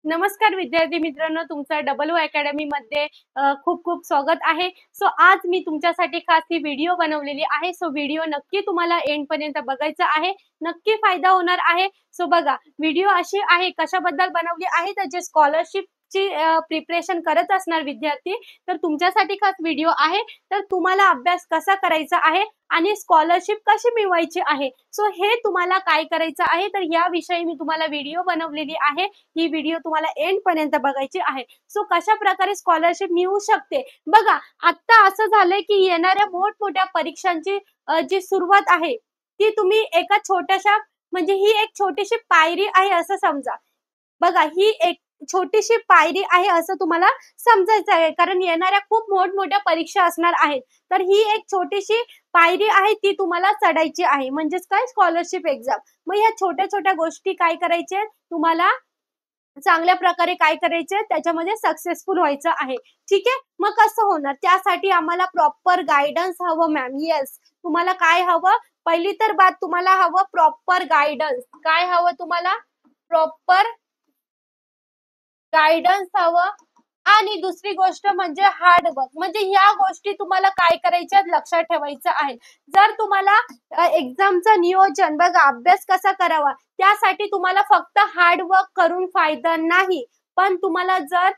नमस्कार विद्यार्थी मित्रांनो, तुमचं डबल ओ अकॅडमी मध्ये खूप खूप स्वागत आहे. आज मी तुमच्यासाठी खास ही व्हिडिओ बनवलेली आहे. व्हिडिओ नक्की तुम्हाला एंड पर्यंत बघायचा आहे. नक्की फायदा होणार आहे. बघा, व्हिडिओ अशी आहे कशाबद्दल बनवली आहे, तर जे स्कॉलरशिपची प्रिपरेशन करत असणार विद्यार्थी, तर तुमच्यासाठी खास व्हिडिओ आहे. तर तुम्हाला अभ्यास कसा करायचा आहे आणि स्कॉलरशिप कशी मिळवायची आहे, हे तुम्हाला काय करायचं आहे, तर याविषयी मी तुम्हाला व्हिडिओ बनवलेली आहे. ही व्हिडिओ तुम्हाला एंड पर्यंत बघायची आहे. कशा प्रकारे स्कॉलरशिप मिळू शकते. बघा, आता असं झालंय की येणाऱ्या मोठमोठ्या परीक्षांची जी सुरुवात आहे, ती तुम्ही एका छोट्याशा म्हणजे ही एक छोटीशी पायरी आहे असं समजा. बघा, ही एक छोटीशी पायरी आहे असं तुम्हाला समजायचं आहे. कारण येणाऱ्या खूप मोठमोठ्या परीक्षा असणार आहेत. तर ही एक छोटीशी पायरी आहे, ती तुम्हाला चढायची आहे. म्हणजेच काय, स्कॉलरशिप एक्झाम. मग ह्या छोट्या-छोट्या गोष्टी काय करायच्या तुम्हाला चांगल्या प्रकारे काय करायचंय त्याच्यामध्ये सक्सेसफुल व्हायचं आहे. ठीक आहे. मग कसं होणार? त्यासाठी आम्हाला प्रॉपर गाईडन्स हवं मॅम. येस. तुम्हाला काय हवं? पहिली तर बात तुम्हाला हवं प्रॉपर गाईडन्स. काय हवं तुम्हाला? प्रॉपर गाईडन्स हवं. आणि दुसरी गोष्ट म्हणजे हार्ड वर्क. म्हणजे ह्या गोष्टी तुम्हाला काय करायच्या लक्षात ठेवायचं आहे. जर तुम्हाला एक्झामचं नियोजन बघा, अभ्यास कसा करावा त्यासाठी तुम्हाला फक्त हार्ड वर्क करून फायदा नाही. पण तुम्हाला जर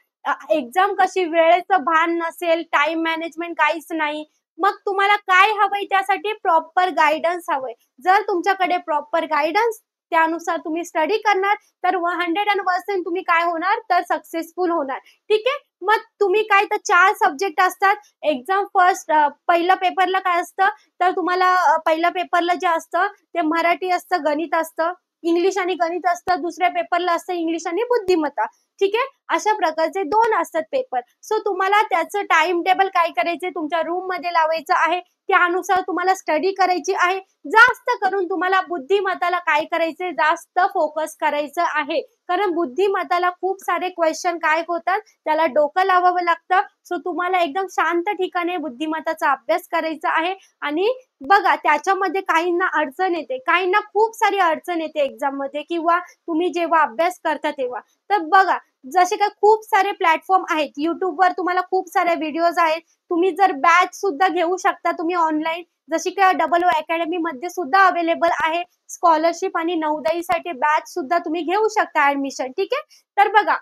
एक्झाम कशी वेळेचं भान नसेल, टाइम मॅनेजमेंट काहीच नाही, मग तुम्हाला काय हवंय त्यासाठी प्रॉपर गाईडन्स हवंय. जर तुमच्याकडे प्रॉपर गाईडन्स त्यानुसार तुम्ही स्टडी करणार तर 100% तुम्ही काय होणार तर सक्सेसफुल होणार. ठीक आहे. मग तुम्ही काय तर 4 सब्जेक्ट असतात. एक्झाम फर्स्ट पहिल्या पेपरला काय असतं, तर तुम्हाला पहिल्या पेपरला जे असतं ते मराठी असतं, गणित असतं, इंग्लिश आणि गणित असतं. दुसऱ्या पेपरला असतं इंग्लिश आणि बुद्धिमत्ता. ठीक आहे. अशा प्रकारचे 2 असतात पेपर. तुम्हाला त्याचं टाइम टेबल काय करायचंय तुमच्या रूममध्ये लावायचं आहे. त्यानुसार तुम्हाला स्टडी करायची आहे. जास्त करून तुम्हाला बुद्धिमत्ताला काय करायचंय, जास्त फोकस करायचं आहे. कारण बुद्धिमत्ताला खूप सारे क्वेश्चन काय होतात, त्याला डोकं लावावं लागतं. तुम्हाला एकदम शांत ठिकाणी बुद्धिमत्ताचा अभ्यास करायचा आहे. आणि बघा, त्याच्यामध्ये काहींना अडचण येते, काहींना खूप सारी अडचण येते एक्झाममध्ये किंवा तुम्ही जेव्हा अभ्यास करता तेव्हा. तर बघा, जसे काही खूप सारे प्लॅटफॉर्म आहेत. YouTubeवर तुम्हाला खूप सारे व्हिडिओज आहेत. तुम्ही जर बॅच सुद्धा घेऊ शकता तुम्ही ऑनलाईन. जशी काय डबल ओ अकॅडमी मध्ये सुद्धा अवेलेबल आहे. स्कॉलरशिप आणि नवोदयीसाठी बॅच सुद्धा तुम्ही घेऊ शकता ऍडमिशन. ठीक आहे. तर बघा,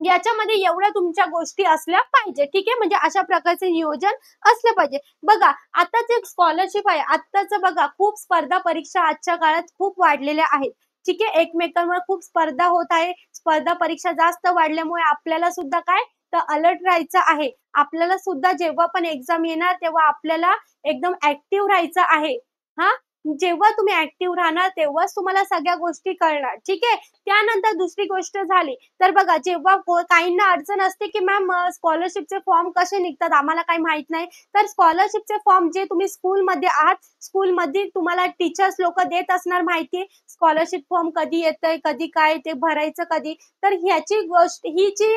याच्यामध्ये एवढ्या तुमच्या गोष्टी असल्या पाहिजे. ठीक आहे. म्हणजे अशा प्रकारचे नियोजन असलं पाहिजे. बघा, आताच एक स्कॉलरशिप आहे. आत्ताच बघा, खूप स्पर्धा परीक्षा आजच्या काळात खूप वाढलेल्या आहेत. ठीक आहे. एकमेकांवर खूप स्पर्धा होत आहे. स्पर्धा परीक्षा जास्त वाढल्यामुळे आपल्याला सुद्धा काय तर अलर्ट राहायचं आहे. आपल्याला सुद्धा जेव्हा पण एक्झाम येणार तेव्हा आपल्याला एकदम ऍक्टिव्ह राहायचं आहे. हा, जेव्हा तुम्ही ऍक्टिव्ह राहणार तेव्हाच तुम्हाला सगळ्या गोष्टी कळणार. ठीक आहे. त्यानंतर दुसरी गोष्ट झाली तर बघा, जेव्हा काहींना अडचण असते की मॅम स्कॉलरशिपचे फॉर्म कसे निघतात आम्हाला काही माहित नाही. तर स्कॉलरशिपचे फॉर्म जे तुम्ही स्कूलमध्ये आहात, स्कूलमध्ये तुम्हाला टीचर्स लोक देत असणार माहिती. स्कॉलरशिप फॉर्म कधी येतंय, कधी काय ते भरायचं कधी. तर ह्याची गोष्ट ही जी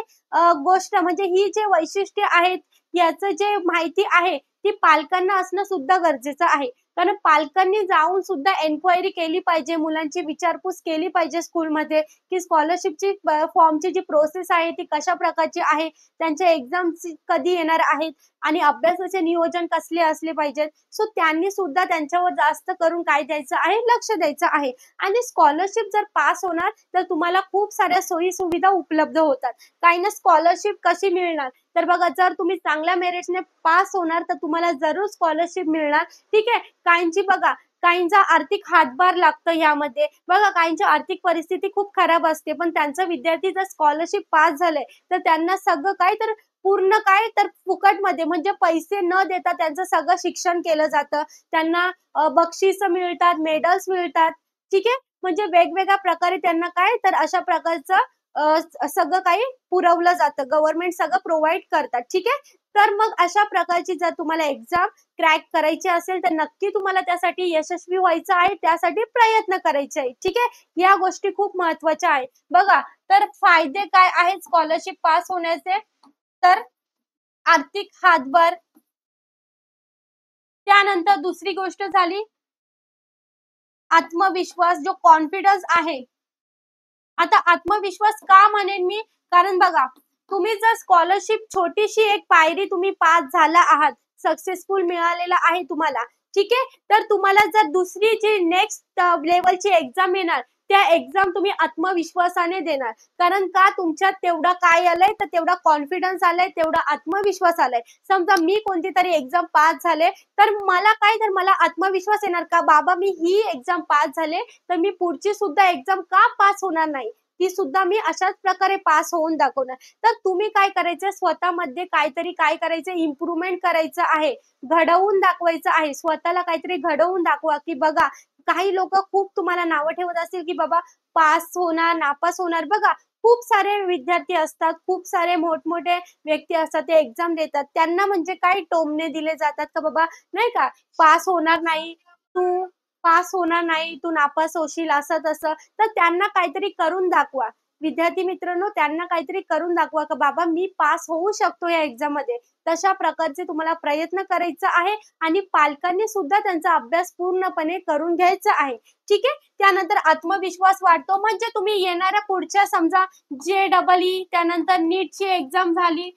गोष्ट म्हणजे ही जे वैशिष्ट्य आहेत, याचं जे माहिती आहे ती पालकांना असणं सुद्धा गरजेचं आहे. कारण पालकांनी जाऊन सुद्धा एन्क्वायरी केली पाहिजे, मुलांची विचारपूस केली पाहिजे स्कूलमध्ये की स्कॉलरशिपची फॉर्मची जी प्रोसेस आहे ती कशा प्रकारची आहे, त्यांच्या एक्झाम्स कधी येणार आहेत आणि अभ्यासाचे नियोजन कसले असले पाहिजेत. त्यांनी सुद्धा त्यांच्यावर जास्त करून काय द्यायचं आहे, लक्ष द्यायचं आहे. आणि स्कॉलरशिप जर पास होणार तर तुम्हाला खूप साऱ्या सोयी सुविधा उपलब्ध होतात. काहींना स्कॉलरशिप कशी मिळणार, तर बघा, जर तुम्ही चांगल्या मेरिट्सने पास होणार तर तुम्हाला जरूर स्कॉलरशिप मिळणार. ठीक आहे. काहींची बघा, काहींचा आर्थिक हातभार लागतो यामध्ये. बघा, काहींची आर्थिक परिस्थिती खूप खराब असते, पण त्यांचा विद्यार्थी जर स्कॉलरशिप पास झाले तर त्यांना सगळं काय तर पूर्ण काय तर फुकटमध्ये म्हणजे पैसे न देता त्यांचं सगळं शिक्षण केलं जातं. त्यांना बक्षीस मिळतात, मेडल्स मिळतात. ठीक आहे. म्हणजे वेगवेगळ्या प्रकारे त्यांना काय तर अशा प्रकारचं सगळं काही पुरवलं जातं. गव्हर्नमेंट सगळं प्रोव्हाईड करतात. ठीक आहे. तर मग अशा प्रकारची जर तुम्हाला एक्झाम क्रॅक करायची असेल तर नक्की तुम्हाला त्यासाठी यशस्वी व्हायचं आहे. त्यासाठी प्रयत्न करायचे आहे. ठीक आहे. या गोष्टी खूप महत्त्वाच्या आहेत. बघा, तर फायदे काय आहेत स्कॉलरशिप पास होण्याचे, तर आर्थिक हातभार. त्यानंतर दुसरी गोष्ट झाली आत्मविश्वास, जो कॉन्फिडन्स आहे आता आत्मविश्वास का म्हणेन मी, कारण बघा तुम्ही जर स्कॉलरशिप छोटीशी एक पायरी तुम्ही पास झाला आहात, सक्सेसफुल मिळालेला आहे तुम्हाला, ठीक आहे. तर तुम्हाला जर दुसरी जी नेक्स्ट लेव्हलची एक्झाम येणार, त्या एक्झाम तुम्ही आत्मविश्वासाने देणार. कारण का तुमच्यात तेवढा काय आलंय, तर तेवढा कॉन्फिडन्स आलाय, तेवढा आत्मविश्वास आलाय. समजा मी कोणती तरी एक्झाम पास झाले, तर मला काय, तर मला आत्मविश्वास येणार का बाबा मी ही एक्झाम पास झाले, तर मी पुढची सुद्धा एक्झाम का पास होणार नाही, ती सुद्धा मी अशाच प्रकारे पास होऊन दाखवणार. तर तुम्ही काय करायचं, स्वतःमध्ये काहीतरी काय करायचं, इम्प्रुव्हमेंट करायचं आहे, घडवून दाखवायचं आहे. स्वतःला काहीतरी घडवून दाखवा, की बघा काही लोक खूप तुम्हाला नावं ठेवत असतील, की बाबा पास होणार, नापास होणार. बघा खूप सारे विद्यार्थी असतात, खूप सारे मोठमोठे व्यक्ती असतात, ते एक्झाम देतात. त्यांना म्हणजे काय टोमणे दिले जातात का बाबा नाही का, पास होणार नाही, तू पास होणार नाही, तू नापास होशील, असं तसं. तर त्यांना काहीतरी करून दाखवा. विद्यार्थी मित्रांनो, त्यांना काहीतरी करून दाखवा, का बाबा मी पास होऊ शकतो या एक्झाममध्ये. तशा प्रकारचे तुम्हाला प्रयत्न करायचा आहे आणि पालकांनी सुद्धा त्यांचा अभ्यास पूर्णपणे करून घ्यायचा आहे. ठीक आहे. त्यानंतर आत्मविश्वास वाढतो म्हणजे तुम्ही येणाऱ्या पुढच्या समजा JEE त्यानंतर नीटची एक्झाम झाली,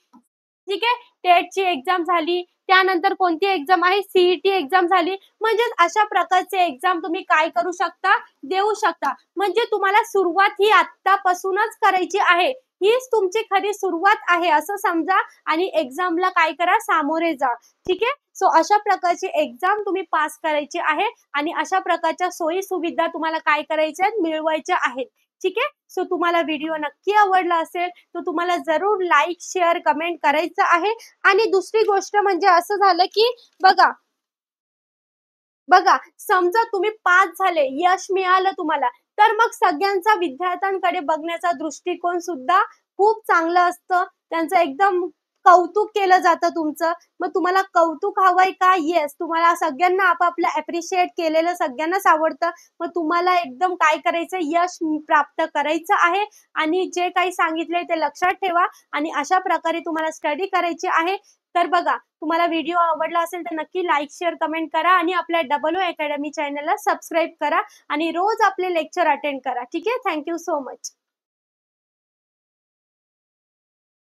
ठीक आहे. टेटची एक्झाम झाली, त्यानंतर कोणती एक्झाम आहे, CET एक्झाम झाली. म्हणजेच अशा प्रकारचे एक्झाम तुम्ही काय करू शकता, देऊ शकता. म्हणजे तुम्हाला सुरुवात ही आत्तापासूनच करायची आहे. हीच तुमची खरी सुरुवात आहे असं समजा आणि एक्झामला काय करा, सामोरे जा. ठीक आहे. सो अशा प्रकारची एक्झाम तुम्ही पास करायची आहे आणि अशा प्रकारच्या सोयी सुविधा तुम्हाला काय करायच्या आहेत, मिळवायच्या आहेत. ठीक आहे. सो तुम्हाला व्हिडिओ नक्की आवडला असेल, तर तुम्हाला जरूर लाईक, शेअर, कमेंट करायचं आहे. आणि दुसरी गोष्ट म्हणजे असं झालं, की बघा बघा, समजा तुम्ही पास झाले, यश मिळालं तुम्हाला, तर मग सगळ्यांचा विद्यार्थ्यांकडे बघण्याचा दृष्टिकोन सुद्धा खूप चांगलं असतं. त्यांचं एकदम कौतुक केलं जातं तुमचं. मग तुम्हाला कौतुक हवंय का? येस. तुम्हाला सगळ्यांना आपापलं ॲप्रिशिएट केलेलं सगळ्यांनाच आवडतं. मग तुम्हाला एकदम काय करायचं, यश प्राप्त करायचं आहे आणि जे काही सांगितलंय ते लक्षात ठेवा आणि अशा प्रकारे तुम्हाला स्टडी करायची आहे. तर बघा, तुम्हाला व्हिडिओ आवडला असेल तर नक्की लाईक, शेअर, कमेंट करा आणि आपल्या WO अकॅडमी चॅनलला सबस्क्राईब करा आणि रोज आपले लेक्चर अटेंड करा. ठीक आहे. Thank you so much.